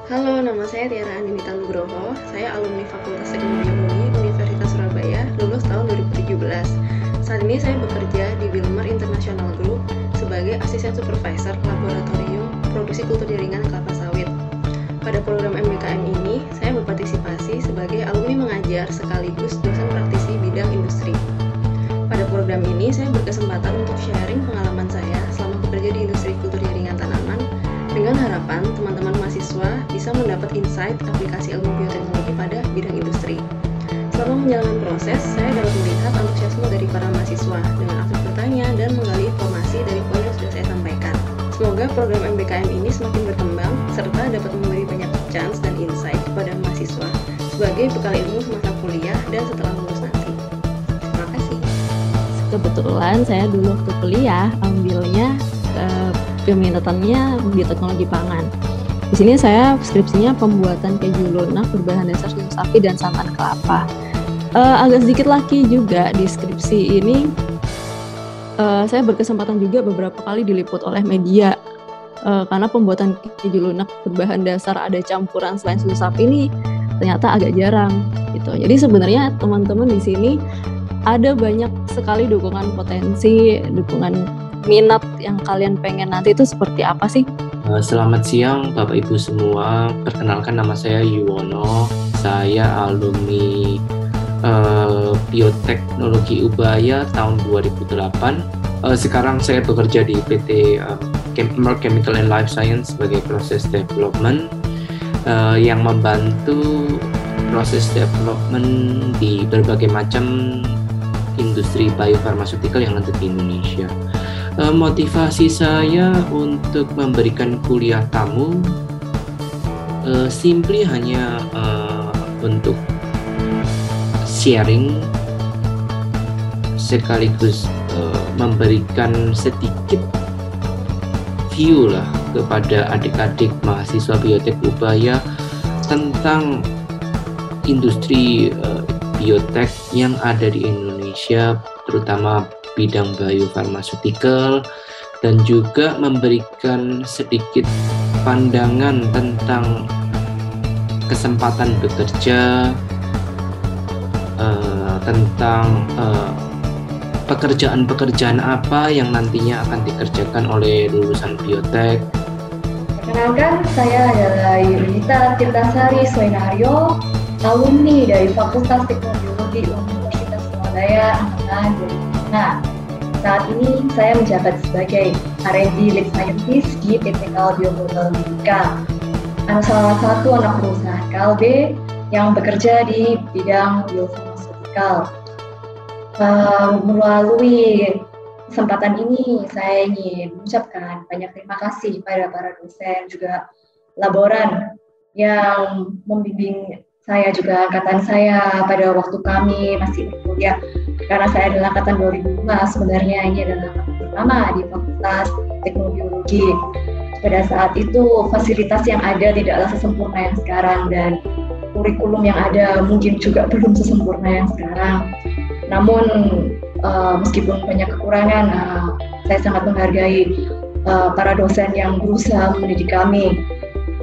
Halo, nama saya Tiara Andinita Nugroho. Saya alumni Fakultas Teknologi Universitas Surabaya, lulus tahun 2017. Saat ini saya bekerja di Wilmer International Group sebagai asisten supervisor laboratorium produksi kultur jaringan kelapa sawit. Pada program MBKM ini, saya berpartisipasi sebagai alumni mengajar sekaligus dosen praktisi bidang industri. Pada program ini, saya berkesempatan untuk sharing pengalaman saya selama bekerja di industri kultur jaringan tanaman dengan harapan teman-teman mahasiswa bisa mendapat insight aplikasi ilmu bioteknologi pada bidang industri. Selama menjalankan proses, saya dapat melihat antusiasme dari para mahasiswa dengan aktif bertanya dan menggali informasi dari poin yang sudah saya sampaikan. Semoga program MBKM ini semakin berkembang serta dapat memberi banyak chance dan insight kepada mahasiswa sebagai bekal ilmu semasa kuliah dan setelah lulus nanti. Terima kasih. Kebetulan saya dulu waktu kuliah ambilnya peminatannya bioteknologi pangan. Di sini saya skripsinya pembuatan keju lunak berbahan dasar susu sapi dan santan kelapa. Agak sedikit lagi juga di skripsi ini saya berkesempatan juga beberapa kali diliput oleh media karena pembuatan keju lunak berbahan dasar ada campuran selain susu sapi ini ternyata agak jarang gitu. Jadi sebenarnya teman-teman di sini ada banyak sekali dukungan potensi, dukungan minat yang kalian pengen nanti itu seperti apa sih? Selamat siang Bapak Ibu semua, perkenalkan nama saya Yuwono, saya alumni Bioteknologi Ubaya tahun 2008. Sekarang saya bekerja di PT Merck Chemical and Life Science sebagai proses development yang membantu proses development di berbagai macam industri biofarmaceutical yang ada di Indonesia. Motivasi saya untuk memberikan kuliah tamu simply hanya untuk sharing sekaligus memberikan sedikit view lah kepada adik-adik mahasiswa biotek Ubaya tentang industri biotek yang ada di Indonesia, terutama bidang biofarmaceutical, dan juga memberikan sedikit pandangan tentang kesempatan bekerja, tentang pekerjaan-pekerjaan apa yang nantinya akan dikerjakan oleh lulusan biotek. Perkenalkan, saya adalah Yunita Tirtasari Soenario, alumni dari Fakultas Teknologi Universitas Surabaya angkatan 2005. Saat ini saya menjabat sebagai R&D Lead Scientist di PT Kalbe Biomedika, salah satu anak perusahaan Kalbe yang bekerja di bidang biofarmaceutical. Melalui kesempatan ini saya ingin mengucapkan banyak terima kasih pada para dosen juga laboran yang membimbing saya juga angkatan saya pada waktu kami masih berkuliah. Karena saya adalah angkatan 2005, sebenarnya ini adalah angkatan pertama di Fakultas Teknologi. Pada saat itu fasilitas yang ada tidaklah sesempurna yang sekarang dan kurikulum yang ada mungkin juga belum sesempurna yang sekarang. Namun meskipun banyak kekurangan, saya sangat menghargai para dosen yang berusaha mendidik kami.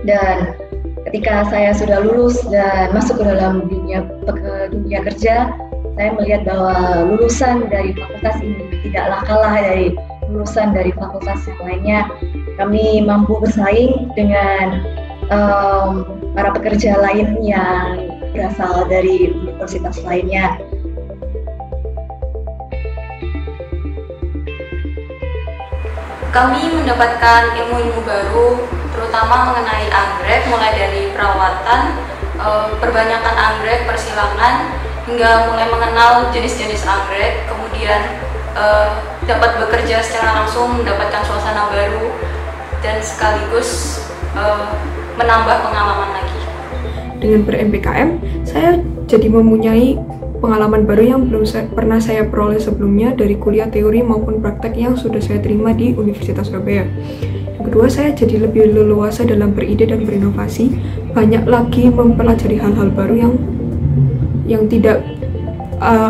Dan ketika saya sudah lulus dan masuk ke dalam dunia kerja, saya melihat bahwa lulusan dari fakultas ini tidaklah kalah dari lulusan dari fakultas yang lainnya. Kami mampu bersaing dengan para pekerja lain yang berasal dari universitas lainnya. Kami mendapatkan ilmu-ilmu baru, terutama mengenai anggrek, mulai dari perawatan, perbanyakan anggrek, persilangan, hingga mulai mengenal jenis-jenis anggrek, kemudian dapat bekerja secara langsung, mendapatkan suasana baru, dan sekaligus menambah pengalaman lagi. Dengan ber-MBKM, saya jadi mempunyai pengalaman baru yang belum pernah saya peroleh sebelumnya dari kuliah teori maupun praktek yang sudah saya terima di Universitas Surabaya. Yang kedua, saya jadi lebih leluasa dalam beride dan berinovasi, banyak lagi mempelajari hal-hal baru yang tidak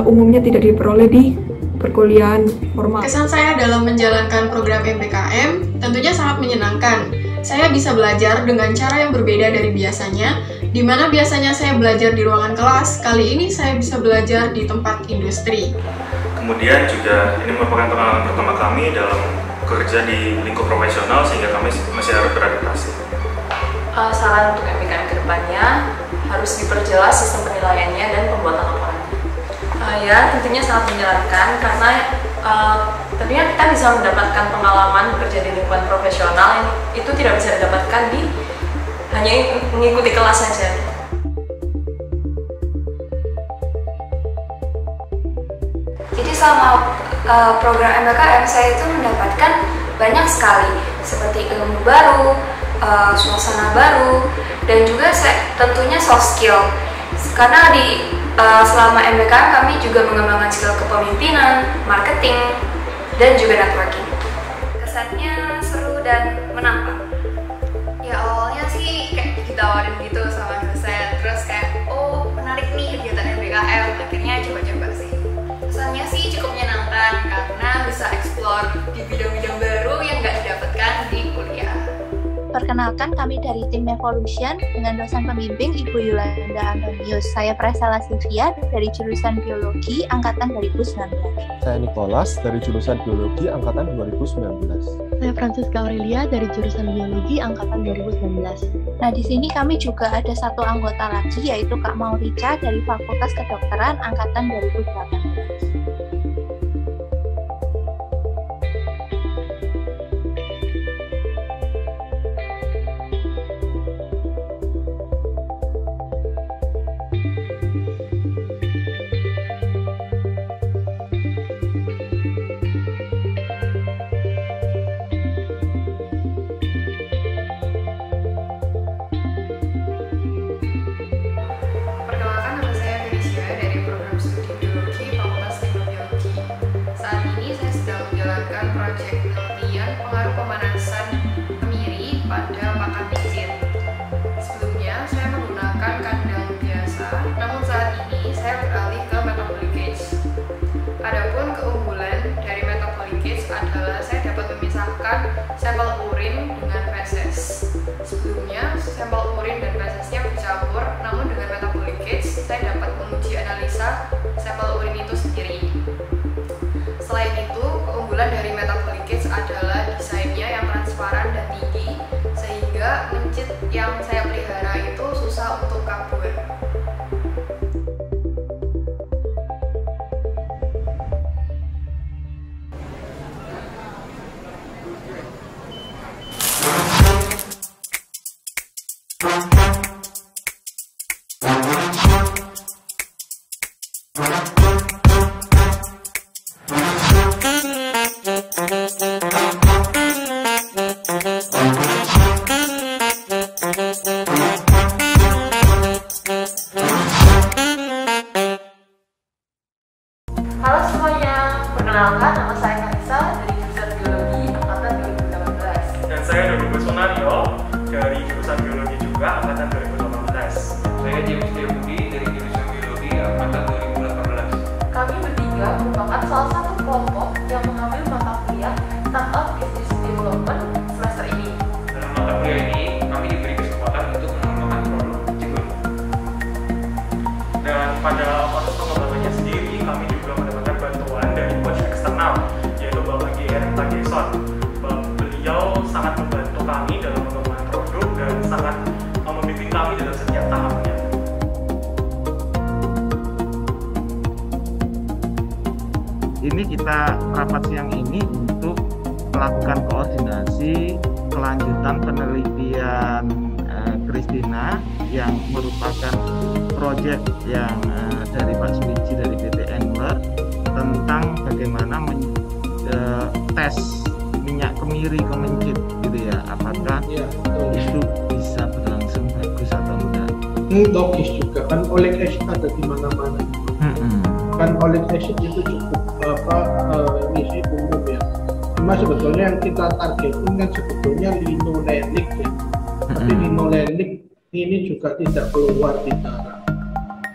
umumnya tidak diperoleh di perkuliahan formal. Kesan saya dalam menjalankan program MBKM tentunya sangat menyenangkan. saya bisa belajar dengan cara yang berbeda dari biasanya, di mana biasanya saya belajar di ruangan kelas, kali ini saya bisa belajar di tempat industri. Kemudian juga ini merupakan pengalaman pertama kami dalam bekerja di lingkup profesional sehingga kami masih harus beradaptasi. Saran untuk MBKM kedepannya harus diperjelas sistem penilaiannya dan pembuatan laporannya. Ya, tentunya sangat menyenangkan karena tentunya kita bisa mendapatkan pengalaman bekerja di lingkungan profesional yang itu tidak bisa didapatkan di hanya mengikuti kelas saja. Jadi selama program MBKM saya itu mendapatkan banyak sekali seperti ilmu baru, suasana baru, dan juga tentunya soft skill. Karena selama MBKM kami juga mengembangkan skill kepemimpinan, marketing, dan juga networking. Kesannya seru dan menantang. Ya awalnya sih kayak ditawarin gitu sama dosen, terus kayak oh menarik nih kegiatan MBKM, akhirnya coba-coba sih. Kesannya sih cukup menyenangkan karena bisa explore di bidang-bidang baru yang nggak didapatkan di kuliah. Perkenalkan, kami dari tim Evolution dengan dosen pembimbing Ibu Yolanda Antonius. Saya Presela Sylvia dari jurusan Biologi Angkatan 2019. Saya Nicholas dari jurusan Biologi Angkatan 2019. Saya Francisca Aurelia dari jurusan Biologi Angkatan 2019. Nah, di sini kami juga ada satu anggota lagi, yaitu Kak Maurica dari Fakultas Kedokteran Angkatan 2018. Sampel urin dengan feses. Sebelumnya, sampel urin dan fesesnya bercampur, namun dengan metabolic cage, saya dapat menguji analisa sampel urin itu sendiri. Selain itu, keunggulan dari metabolic cage adalah desainnya yang transparan dan tinggi, sehingga mencit yang saya pelihara itu susah untuk kabur. Halo semuanya, perkenalkan nama saya Kalisa dari jurusan Biologi Angkatan 2018. Dan saya Dodo Besonario dari jurusan Biologi juga Angkatan 2018. Saya James Budi dari jurusan Biologi Angkatan 2018. Kami bertiga merupakan salah satu kelompok yang mengambil mata kuliah Startup Business Development semester ini. Dalam mata kuliah ini, kami diberi kesempatan untuk mengembangkan produk Cigono. Dan pada proses pengembangannya sendiri, kami juga mendapatkan bantuan dari coach eksternal, yaitu Bapak GR Tageson. Beliau sangat membantu kami dalam pengembangan produk dan sangat membimbing kami dalam setiap tahapnya. Ini kita rapat siang ini untuk melakukan koordinasi kelanjutan penelitian Christina yang merupakan proyek yang dari Pak Suwiji dari PT Engler tentang bagaimana tes minyak kemiri kemencit gitu ya, apakah itu bisa berlangsung bagus atau enggak. Ini logis juga kan, oleic acid ada di mana-mana. Kan oleic acid itu cukup ini sih umum ya. Cuma sebetulnya yang kita targetin kan sebetulnya linolenic ya. Tapi linolenic ini juga tidak keluar di darah.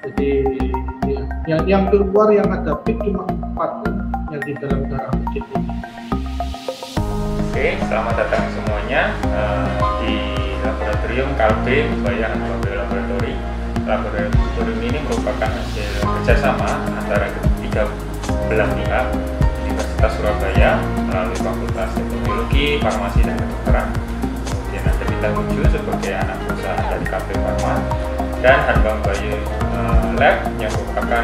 Jadi ya, yang keluar yang ada peak cuma 4 kan, yang di dalam darah kecil ini. Oke, selamat datang semuanya di di laboratorium Kalbe Ubaya Laboratorium. Laboratorium ini merupakan hasil kerjasama antara ketiga belah pihak, Universitas Surabaya melalui Fakultas Teknologi, Farmasi dan Kedokteran, kemudian ada Bita Tujuh sebagai anak perusahaan dari KB Pharma, dan Hanbang Bayu Lab yang merupakan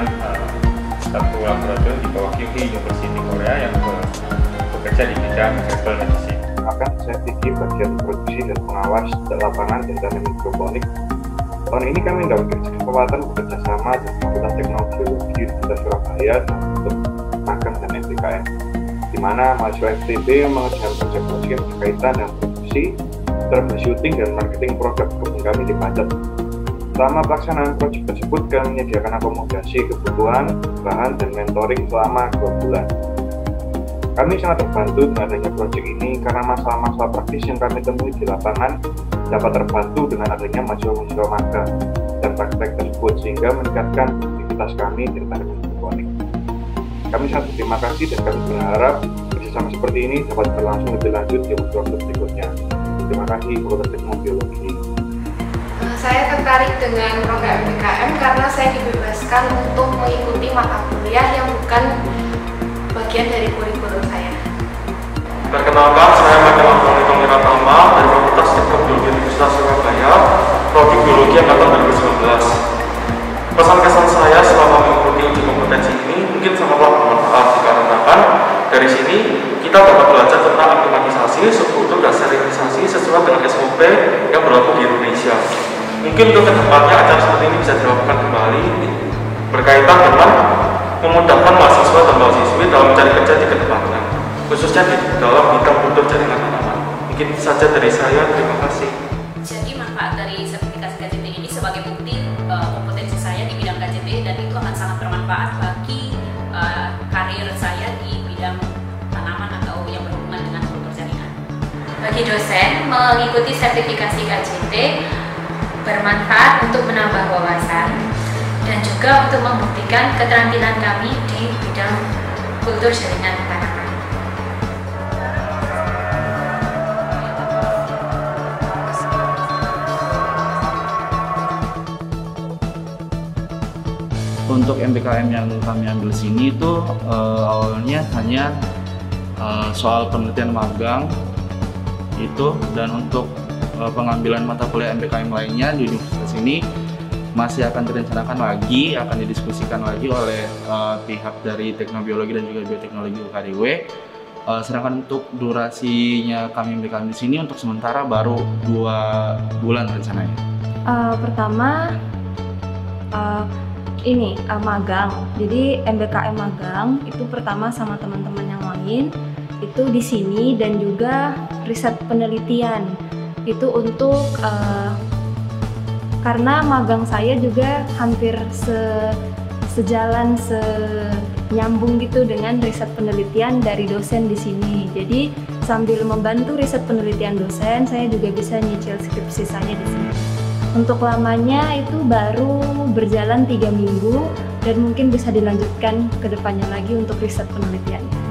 satu laboratorium di bawah QH University Korea yang bekerja di bidang herbal medicine. Akan saya pikir bagian produksi dan pengawas lapangan dan dana mikrofonik. Tahun ini kami mendapatkan kesempatan bekerja sama dengan Fakultas Teknologi Universitas Surabaya untuk magang dan MBKM, di mana mahasiswa FTB mengerjakan proyek-proyek yang berkaitan dengan produksi, troubleshooting dan marketing produk kebun kami di Pacet. Selama pelaksanaan proyek tersebut, kami menyediakan akomodasi kebutuhan, bahan, dan mentoring selama 2 bulan. Kami sangat terbantu dengan adanya proyek ini karena masalah-masalah praktis yang kami temui di lapangan dapat terbantu dengan adanya mahasiswa-mahasiswa magang dan praktek tersebut, sehingga meningkatkan aktivitas kami di teknik mikrofonik. Kami sangat berterima kasih dan kami berharap kerjasama seperti ini dapat berlangsung lebih lanjut di waktu berikutnya. Terima kasih Fakultas Teknobiologi. Saya tertarik dengan program MBKM karena saya dibebaskan untuk mengikuti mata kuliah yang bukan bagian dari kurikulum saya. Perkenalkan, saya Michael Antoni Tomiratama dari Fakultas Teknobiologi Universitas Surabaya, Prodi Biologi Angkatan 2019. Pesan-kesan saya selama mengikuti uji kompetensi ini mungkin sangatlah bermanfaat dikarenakan dari sini kita dapat belajar tentang aklimatisasi, subkultur, dan sterilisasi sesuai dengan SOP yang berlaku di Indonesia. Mungkin untuk kedepannya acara seperti ini bisa dilakukan kembali berkaitan dengan memudahkan mahasiswa dan mahasiswi dalam mencari kerja di kedepannya, khususnya di dalam bidang kultur jaringan tanaman. Mungkin saja dari saya, terima kasih. Jadi manfaat dari sertifikasi KJT ini sebagai bukti kompetensi saya di bidang KJT, dan itu akan sangat bermanfaat bagi karir saya di bidang tanaman atau yang berhubungan dengan kultur jaringan. Bagi dosen, mengikuti sertifikasi KJT bermanfaat untuk menambah wawasan dan juga untuk membuktikan keterampilan kami di bidang kultur jaringan tanaman. Untuk MBKM yang kami ambil sini itu awalnya hanya soal penelitian magang itu, dan untuk pengambilan mata kuliah MBKM lainnya di universitas ini masih akan direncanakan lagi, akan didiskusikan lagi oleh pihak dari Teknobiologi dan juga Bioteknologi UKDW. Sedangkan untuk durasinya kami MBKM di sini untuk sementara baru 2 bulan rencananya. Pertama magang. Jadi MBKM magang itu pertama sama teman-teman yang lain itu di sini, dan juga riset penelitian itu untuk karena magang saya juga hampir nyambung gitu dengan riset penelitian dari dosen di sini. Jadi sambil membantu riset penelitian dosen, saya juga bisa nyicil skripsi saya di sini. Untuk lamanya itu baru berjalan 3 minggu, dan mungkin bisa dilanjutkan ke depannya lagi untuk riset penelitiannya.